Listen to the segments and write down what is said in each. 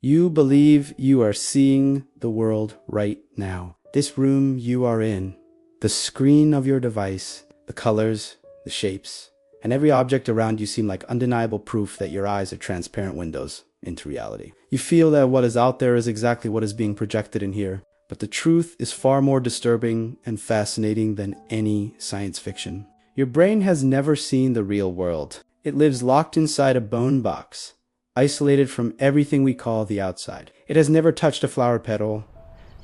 You believe you are seeing the world right now. This room you are in, the screen of your device, the colors, the shapes, and every object around you seem like undeniable proof that your eyes are transparent windows into reality. You feel that what is out there is exactly what is being projected in here, but the truth is far more disturbing and fascinating than any science fiction. Your brain has never seen the real world. It lives locked inside a bone box, isolated from everything we call the outside. It has never touched a flower petal,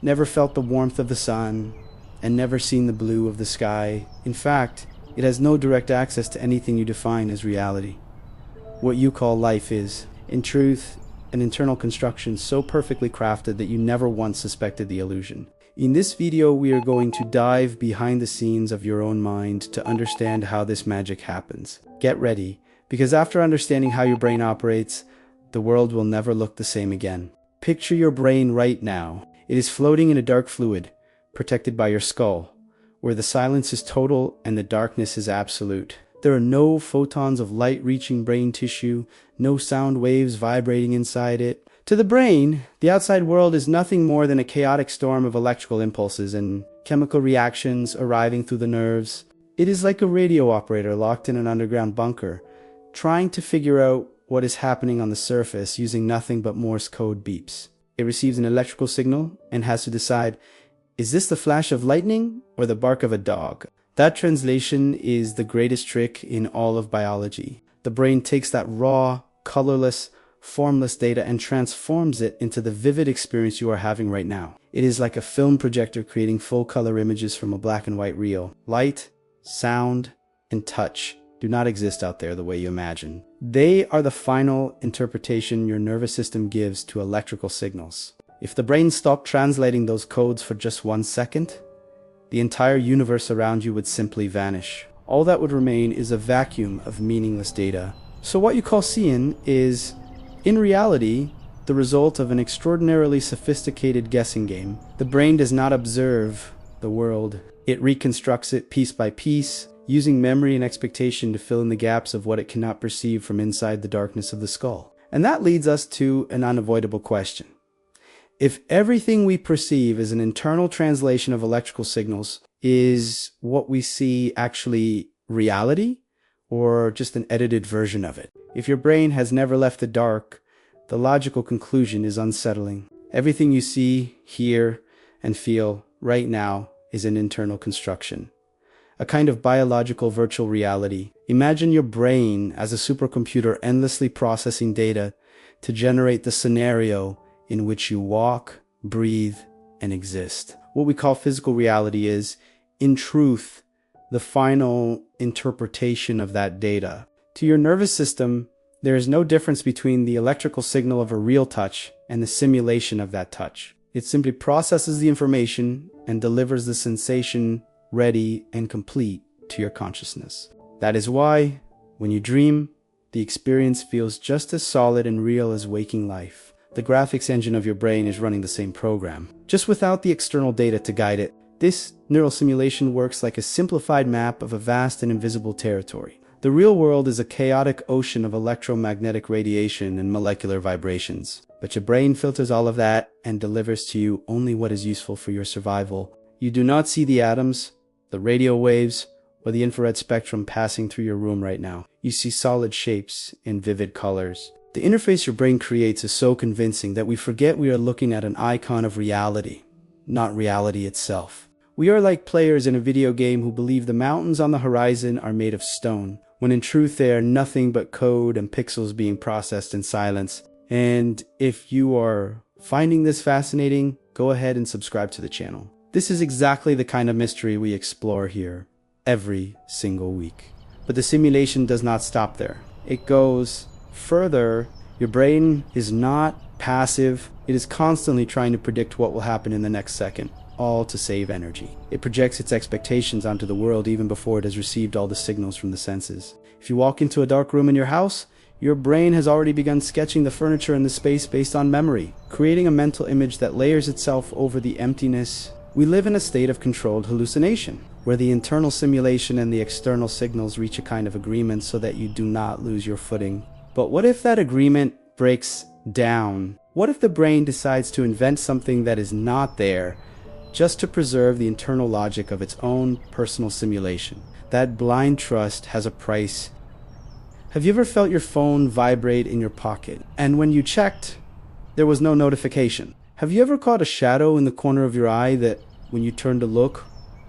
never felt the warmth of the sun, and never seen the blue of the sky. In fact, it has no direct access to anything you define as reality. What you call life is, in truth, an internal construction so perfectly crafted that you never once suspected the illusion. In this video, we are going to dive behind the scenes of your own mind to understand how this magic happens. Get ready, because after understanding how your brain operates, the world will never look the same again. Picture your brain right now. It is floating in a dark fluid, protected by your skull, where the silence is total and the darkness is absolute. There are no photons of light reaching brain tissue, no sound waves vibrating inside it. To the brain, the outside world is nothing more than a chaotic storm of electrical impulses and chemical reactions arriving through the nerves. It is like a radio operator locked in an underground bunker, trying to figure out what is happening on the surface using nothing but Morse code beeps. It receives an electrical signal and has to decide, is this the flash of lightning or the bark of a dog? That translation is the greatest trick in all of biology. The brain takes that raw, colorless, formless data and transforms it into the vivid experience you are having right now. It is like a film projector creating full-color images from a black and white reel. Light, sound, and touch do not exist out there the way you imagine. They are the final interpretation your nervous system gives to electrical signals. If the brain stopped translating those codes for just 1 second, the entire universe around you would simply vanish. All that would remain is a vacuum of meaningless data. So what you call seeing is, in reality, the result of an extraordinarily sophisticated guessing game. The brain does not observe the world. It reconstructs it piece by piece, using memory and expectation to fill in the gaps of what it cannot perceive from inside the darkness of the skull. And that leads us to an unavoidable question. If everything we perceive is an internal translation of electrical signals, is what we see actually reality or just an edited version of it? If your brain has never left the dark, the logical conclusion is unsettling. Everything you see, hear, and feel right now is an internal construction, a kind of biological virtual reality. Imagine your brain as a supercomputer endlessly processing data to generate the scenario in which you walk, breathe, and exist. What we call physical reality is, in truth, the final interpretation of that data. To your nervous system, there is no difference between the electrical signal of a real touch and the simulation of that touch. It simply processes the information and delivers the sensation ready and complete to your consciousness. That is why, when you dream, the experience feels just as solid and real as waking life. The graphics engine of your brain is running the same program, just without the external data to guide it. This neural simulation works like a simplified map of a vast and invisible territory. The real world is a chaotic ocean of electromagnetic radiation and molecular vibrations, but your brain filters all of that and delivers to you only what is useful for your survival. You do not see the atoms, the radio waves, or the infrared spectrum passing through your room right now. You see solid shapes in vivid colors. The interface your brain creates is so convincing that we forget we are looking at an icon of reality, not reality itself. We are like players in a video game who believe the mountains on the horizon are made of stone, when in truth they are nothing but code and pixels being processed in silence. And if you are finding this fascinating, go ahead and subscribe to the channel. This is exactly the kind of mystery we explore here every single week. But the simulation does not stop there. It goes further. Your brain is not passive. It is constantly trying to predict what will happen in the next second, all to save energy. It projects its expectations onto the world even before it has received all the signals from the senses. If you walk into a dark room in your house, your brain has already begun sketching the furniture and the space based on memory, creating a mental image that layers itself over the emptiness. We live in a state of controlled hallucination, where the internal simulation and the external signals reach a kind of agreement so that you do not lose your footing. But what if that agreement breaks down What if the brain decides to invent something that is not there just to preserve the internal logic of its own personal simulation? That blind trust has a price. Have you ever felt your phone vibrate in your pocket, and when you checked, there was no notification? Have you ever caught a shadow in the corner of your eye that, when you turned to look,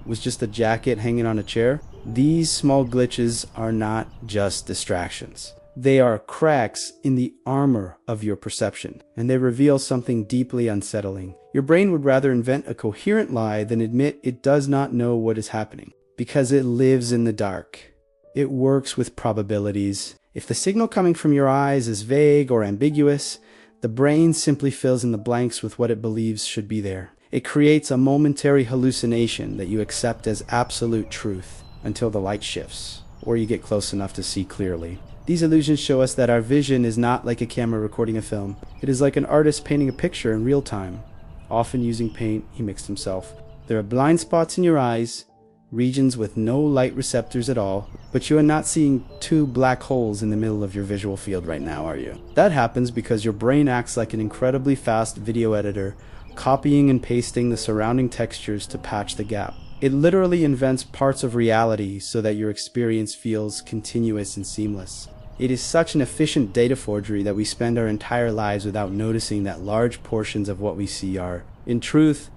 was just a jacket hanging on a chair? These small glitches are not just distractions. They are cracks in the armor of your perception, and they reveal something deeply unsettling. Your brain would rather invent a coherent lie than admit it does not know what is happening, because it lives in the dark. It works with probabilities. If the signal coming from your eyes is vague or ambiguous, the brain simply fills in the blanks with what it believes should be there. It creates a momentary hallucination that you accept as absolute truth until the light shifts, or you get close enough to see clearly. These illusions show us that our vision is not like a camera recording a film. It is like an artist painting a picture in real time, often using paint he mixed himself. There are blind spots in your eyes, regions with no light receptors at all, but you are not seeing two black holes in the middle of your visual field right now, are you? That happens because your brain acts like an incredibly fast video editor, copying and pasting the surrounding textures to patch the gap. It literally invents parts of reality so that your experience feels continuous and seamless. It is such an efficient data forgery that we spend our entire lives without noticing that large portions of what we see are, in truth,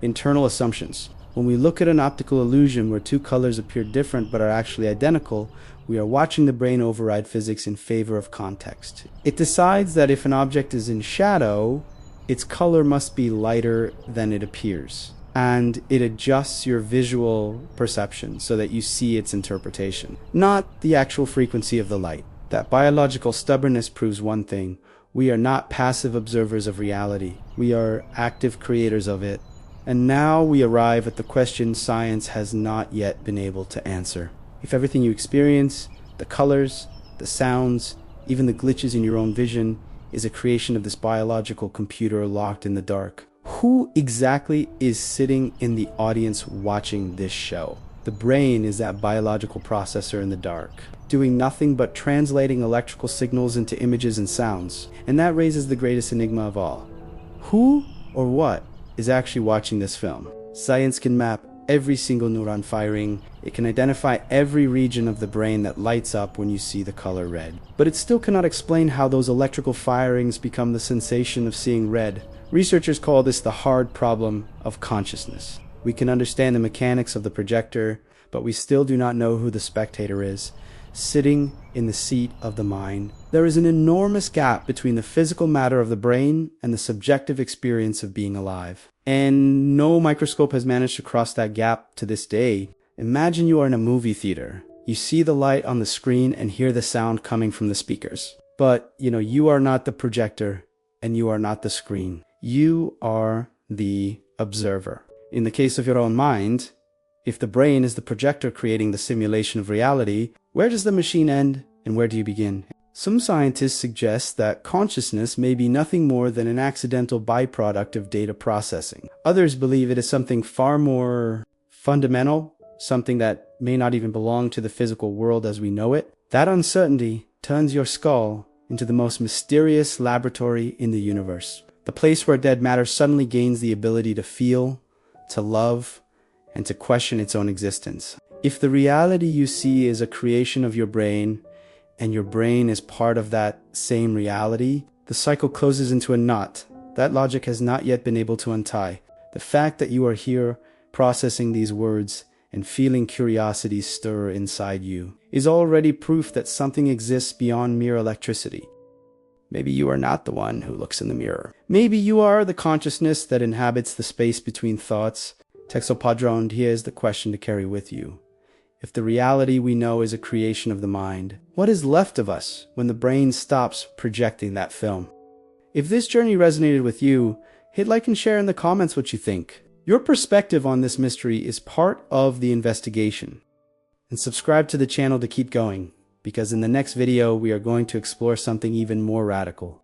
internal assumptions. When we look at an optical illusion where two colors appear different but are actually identical, we are watching the brain override physics in favor of context. It decides that if an object is in shadow, its color must be lighter than it appears, and it adjusts your visual perception so that you see its interpretation, not the actual frequency of the light. That biological stubbornness proves one thing: we are not passive observers of reality. We are active creators of it. And now we arrive at the question science has not yet been able to answer. If everything you experience, the colors, the sounds, even the glitches in your own vision, is a creation of this biological computer locked in the dark, who exactly is sitting in the audience watching this show? The brain is that biological processor in the dark, doing nothing but translating electrical signals into images and sounds. And that raises the greatest enigma of all. Who or what is actually watching this film? Science can map every single neuron firing. It can identify every region of the brain that lights up when you see the color red. But it still cannot explain how those electrical firings become the sensation of seeing red. Researchers call this the hard problem of consciousness. We can understand the mechanics of the projector, but we still do not know who the spectator is, sitting in the seat of the mind. There is an enormous gap between the physical matter of the brain and the subjective experience of being alive. And no microscope has managed to cross that gap to this day. Imagine you are in a movie theater. You see the light on the screen and hear the sound coming from the speakers. But, you are not the projector and you are not the screen. You are the observer. In the case of your own mind, if the brain is the projector creating the simulation of reality, where does the machine end and where do you begin? Some scientists suggest that consciousness may be nothing more than an accidental byproduct of data processing. Others believe it is something far more fundamental, something that may not even belong to the physical world as we know it. That uncertainty turns your skull into the most mysterious laboratory in the universe, the place where dead matter suddenly gains the ability to feel, to love, and to question its own existence. If the reality you see is a creation of your brain, and your brain is part of that same reality, the cycle closes into a knot that logic has not yet been able to untie. The fact that you are here processing these words and feeling curiosity stir inside you is already proof that something exists beyond mere electricity. Maybe you are not the one who looks in the mirror. Maybe you are the consciousness that inhabits the space between thoughts. Texto Padron, here is the question to carry with you. If the reality we know is a creation of the mind, what is left of us when the brain stops projecting that film? If this journey resonated with you, hit like and share in the comments what you think. Your perspective on this mystery is part of the investigation. And subscribe to the channel to keep going, because in the next video we are going to explore something even more radical.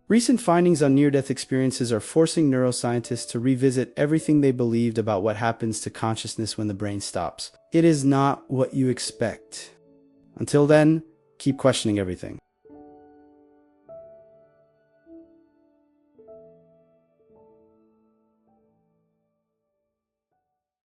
Recent findings on near-death experiences are forcing neuroscientists to revisit everything they believed about what happens to consciousness when the brain stops. It is not what you expect. Until then, keep questioning everything.